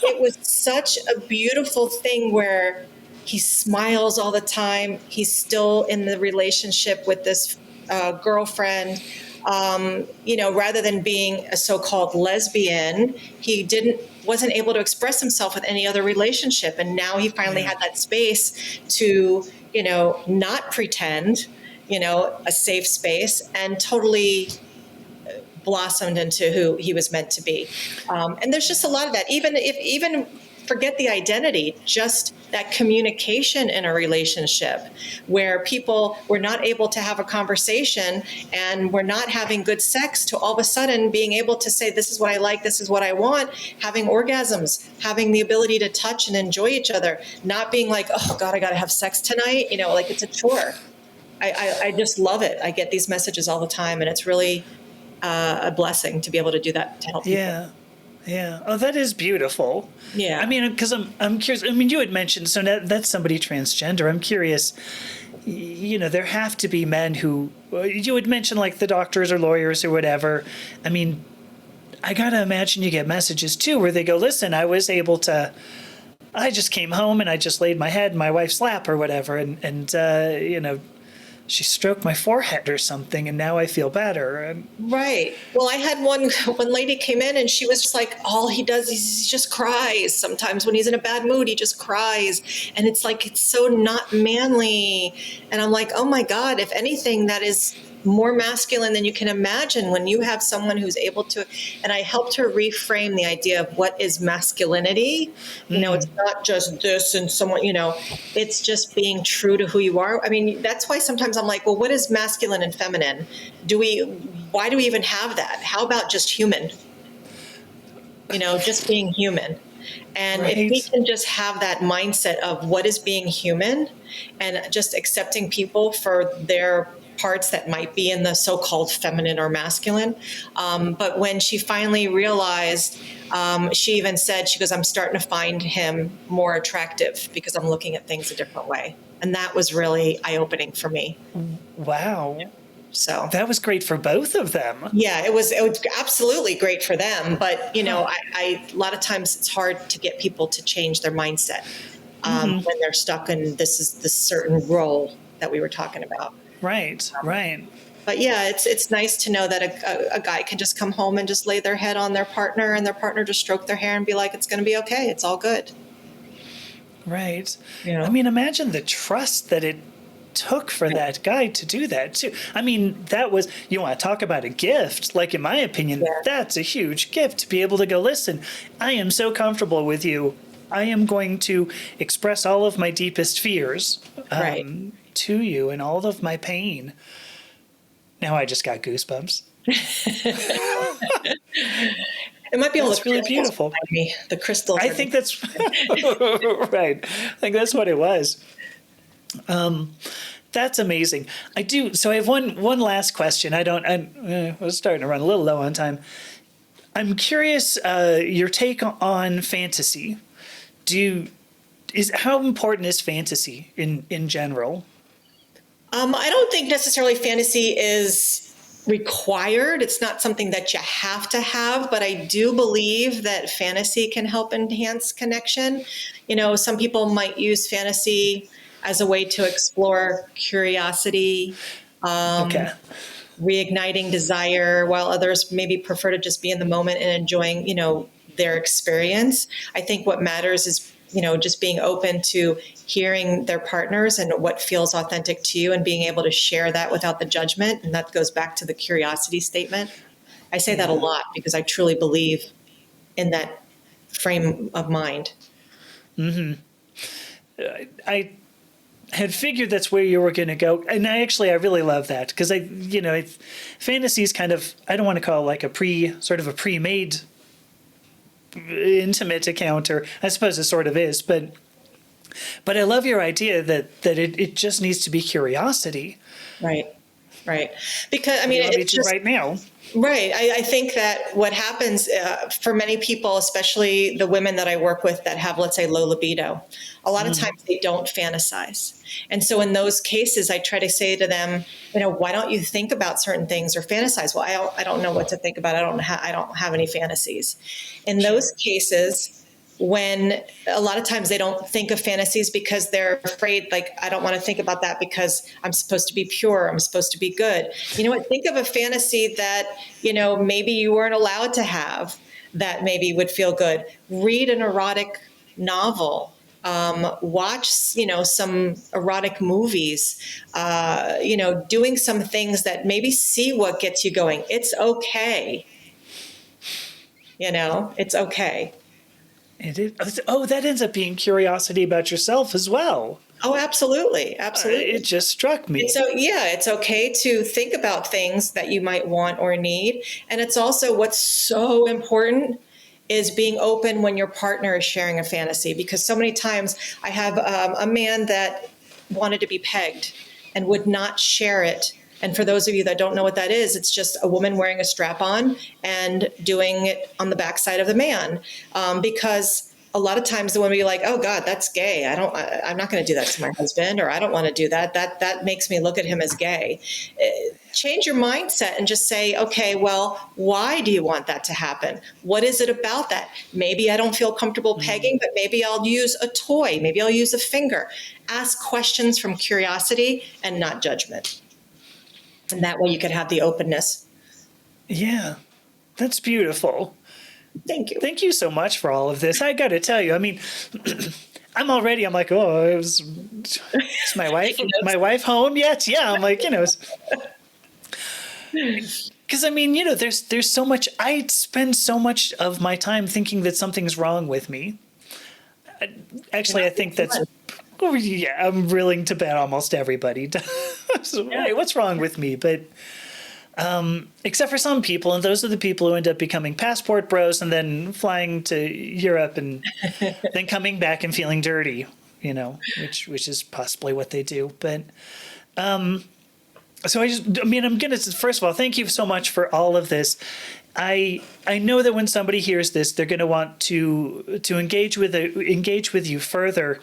it was such a beautiful thing where he smiles all the time. He's still in the relationship with this girlfriend. Rather than being a so-called lesbian, he wasn't able to express himself with any other relationship. And now he finally had that space to, not pretend, a safe space, and totally blossomed into who he was meant to be. And there's just a lot of that. Even forget the identity, just that communication in a relationship where people were not able to have a conversation and were not having good sex to all of a sudden being able to say, this is what I like, this is what I want, having orgasms, having the ability to touch and enjoy each other, not being like, oh God, I got to have sex tonight, like it's a chore. I just love it. I get these messages all the time, and it's really a blessing to be able to do that, to help people.
Yeah. Oh, that is beautiful.
Yeah.
I mean, because I'm curious. I mean, you had mentioned, so that's somebody transgender. I'm curious, there have to be men who, you would mention like the doctors or lawyers or whatever. I mean, I got to imagine you get messages too where they go, listen, I just came home and I just laid my head in my wife's lap or whatever. And she stroked my forehead or something, and now I feel better.
Right. Well, I had one lady came in, and she was just like, all he does is he just cries. Sometimes when he's in a bad mood, he just cries. And it's like, it's so not manly. And I'm like, oh my God, if anything, that is more masculine than you can imagine when you have someone who's able to. And I helped her reframe the idea of what is masculinity. It's not just this and someone, it's just being true to who you are. I mean, that's why sometimes I'm like, well, what is masculine and feminine? Why do we even have that? How about just human? Just being human. And
right.
If we can just have that mindset of what is being human and just accepting people for their parts that might be in the so-called feminine or masculine. But when she finally realized, she even said, she goes, I'm starting to find him more attractive because I'm looking at things a different way. And that was really eye-opening for me.
Wow.
So
That was great for both of them.
yeah, it was absolutely great for them. But, you know, I a lot of times it's hard to get people to change their mindset when they're stuck in this certain role that we were talking about.
Right, right.
But yeah, it's nice to know that a guy can just come home and just lay their head on their partner and their partner just stroke their hair and be like, it's going to be okay. It's all good.
Right.
You know?
I mean, imagine the trust that it took for that guy to do that too. I mean, that was, you want to talk about a gift, like in my opinion,
Yeah.
that's a huge gift to be able to go, listen, I am so comfortable with you. I am going to express all of my deepest fears
Right.
to you and all of my pain. Now I just got goosebumps.
It might be all
That's
the
really
crystals
beautiful.
behind me. The crystals.
I think that's right. I think that's what it was. That's amazing. I do. So I have one last question. I was starting to run a little low on time. I'm curious your take on fantasy. How important is fantasy in general?
I don't think necessarily fantasy is required. It's not something that you have to have, but I do believe that fantasy can help enhance connection. You know, some people might use fantasy as a way to explore curiosity,
Okay.
reigniting desire, while others maybe prefer to just be in the moment and enjoying, you know, their experience. I think what matters is, you know, just being open to hearing their partners and what feels authentic to you and being able to share that without the judgment. And that goes back to the curiosity statement. I say that a lot because I truly believe in that frame of mind.
I had figured that's where you were going to go, and I really love that because fantasy is kind of, I don't want to call it like a pre-made intimate account, or I suppose it sort of is, but I love your idea that it just needs to be curiosity.
Right. Right. Because, I mean, it's just
right now.
right. I think that what happens for many people, especially the women that I work with that have, let's say, low libido, a lot of times they don't fantasize. And so in those cases, I try to say to them, you know, why don't you think about certain things or fantasize? Well, I don't know what to think about. I don't have any fantasies. In those cases, when a lot of times they don't think of fantasies because they're afraid, like, I don't want to think about that because I'm supposed to be pure, I'm supposed to be good. You know what? Think of a fantasy that, you know, maybe you weren't allowed to have that maybe would feel good. Read an erotic novel. Watch, you know, some erotic movies, you know, doing some things that maybe see what gets you going. It's okay. You know, it's okay.
It is. Oh, that ends up being curiosity about yourself as well.
Oh, absolutely. Absolutely.
It just struck me.
So, yeah, it's okay to think about things that you might want or need. And it's also what's so important is being open when your partner is sharing a fantasy. Because so many times I have a man that wanted to be pegged and would not share it. And for those of you that don't know what that is, it's just a woman wearing a strap on and doing it on the backside of the man. Because a lot of times the woman will be like, oh God, that's gay. I'm not going to do that to my husband, or I don't want to do that. That makes me look at him as gay. Change your mindset and just say, okay, well, why do you want that to happen? What is it about that? Maybe I don't feel comfortable pegging, but maybe I'll use a toy. Maybe I'll use a finger. Ask questions from curiosity and not judgment. And that way you could have the openness.
Yeah, that's beautiful.
Thank you.
Thank you so much for all of this. I got to tell you, I mean, I'm like, oh, is my wife home yet? Yeah, I'm like, because I mean, there's so much. I spend so much of my time thinking that something's wrong with me. Actually, I think that's. Oh, yeah, I'm willing to bet almost everybody. So, hey, what's wrong with me? But except for some people, and those are the people who end up becoming passport bros and then flying to Europe and then coming back and feeling dirty, which is possibly what they do. But So I'm gonna first of all, thank you so much for all of this. I know that when somebody hears this, they're going to want to engage with you further.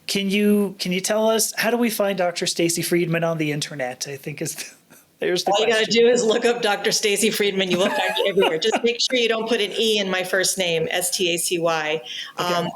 Can you tell us, how do we find Dr. Stacy Friedman on the internet? I think there's the
All
question.
you got to do is look up Dr. Stacy Friedman. You will find me everywhere. Just make sure you don't put an E in my first name, Stacy.
Okay.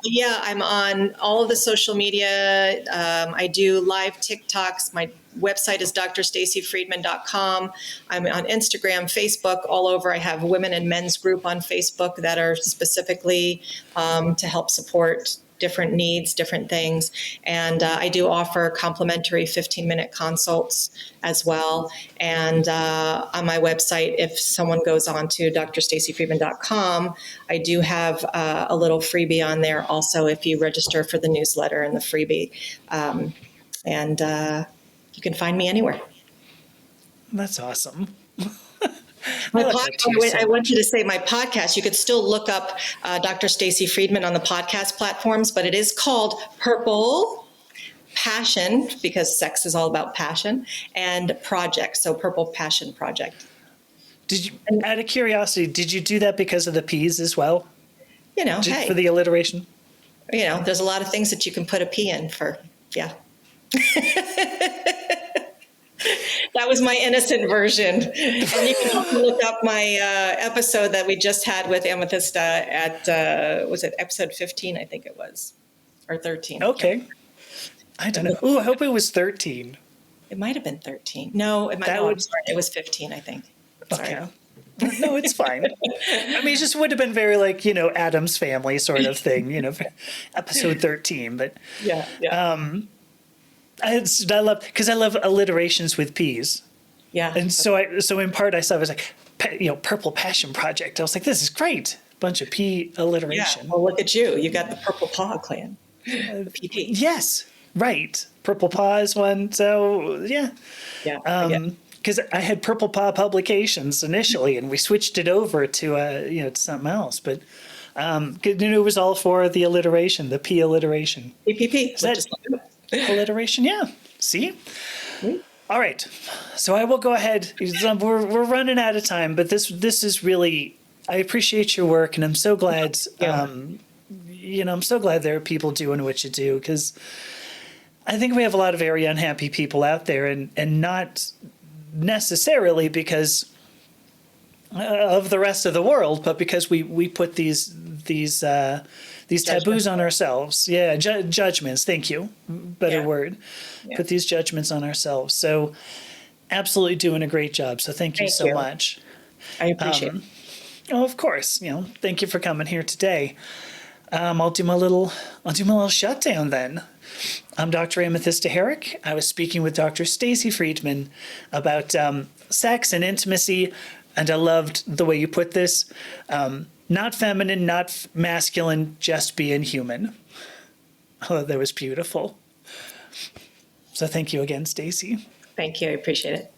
Yeah, I'm on all of the social media. I do live TikToks. My website is drstacyfriedman.com. I'm on Instagram, Facebook, all over. I have women and men's group on Facebook that are specifically to help support different needs, different things. And I do offer complimentary 15-minute consults as well. And on my website, if someone goes on to drstacyfriedman.com, I do have a little freebie on there also if you register for the newsletter and the freebie. And you can find me anywhere.
That's awesome.
I wanted to say my podcast, you could still look up Dr. Stacy Friedman on the podcast platforms, but it is called Purple Passion, because sex is all about passion, and Project, so Purple Passion Project.
Did you, out of curiosity, did you do that because of the P's as well?
Hey,
for the alliteration?
There's a lot of things that you can put a P in for, yeah. That was my innocent version. And you can also look up my episode that we just had with Amethysta at, was it episode 15, I think it was, or 13.
Okay. I don't know. Ooh, I hope it was 13.
It might have been 13. No, I'm sorry. It was 15, I think. Sorry.
Okay. No, it's fine. I mean, it just would have been very Addams Family sort of thing, episode 13. But
yeah.
I love alliterations with P's.
Yeah.
And so in part I saw it was like, Purple Passion Project. I was like, this is great. Bunch of P alliteration.
Yeah. Well, look at you. You got the Purplepaw clan. The PP.
Yes. Right. Purplepaw is one. So yeah.
Yeah.
Because I had Purplepaw Publications initially, and we switched it over to to something else. But it was all for the alliteration, the P alliteration.
PPP.
Is that alliteration? Yeah. See?
Mm-hmm.
All right. So I will go ahead. We're running out of time, but this is really, I appreciate your work, and I'm so glad. I'm so glad there are people doing what you do, because I think we have a lot of very unhappy people out there, and not necessarily because of the rest of the world, but because we put these taboos on ourselves. Yeah, judgments. Thank you. Better word. Yeah. Put these judgments on ourselves. So absolutely doing a great job. So thank you so much.
I appreciate it.
Oh, of course. Thank you for coming here today. I'll do my little shutdown then. I'm Dr. Amethysta Herrick. I was speaking with Dr. Stacy Friedman about sex and intimacy, and I loved the way you put this. Not feminine, not masculine, just being human. Oh, that was beautiful. So thank you again, Stacy.
Thank you. I appreciate it.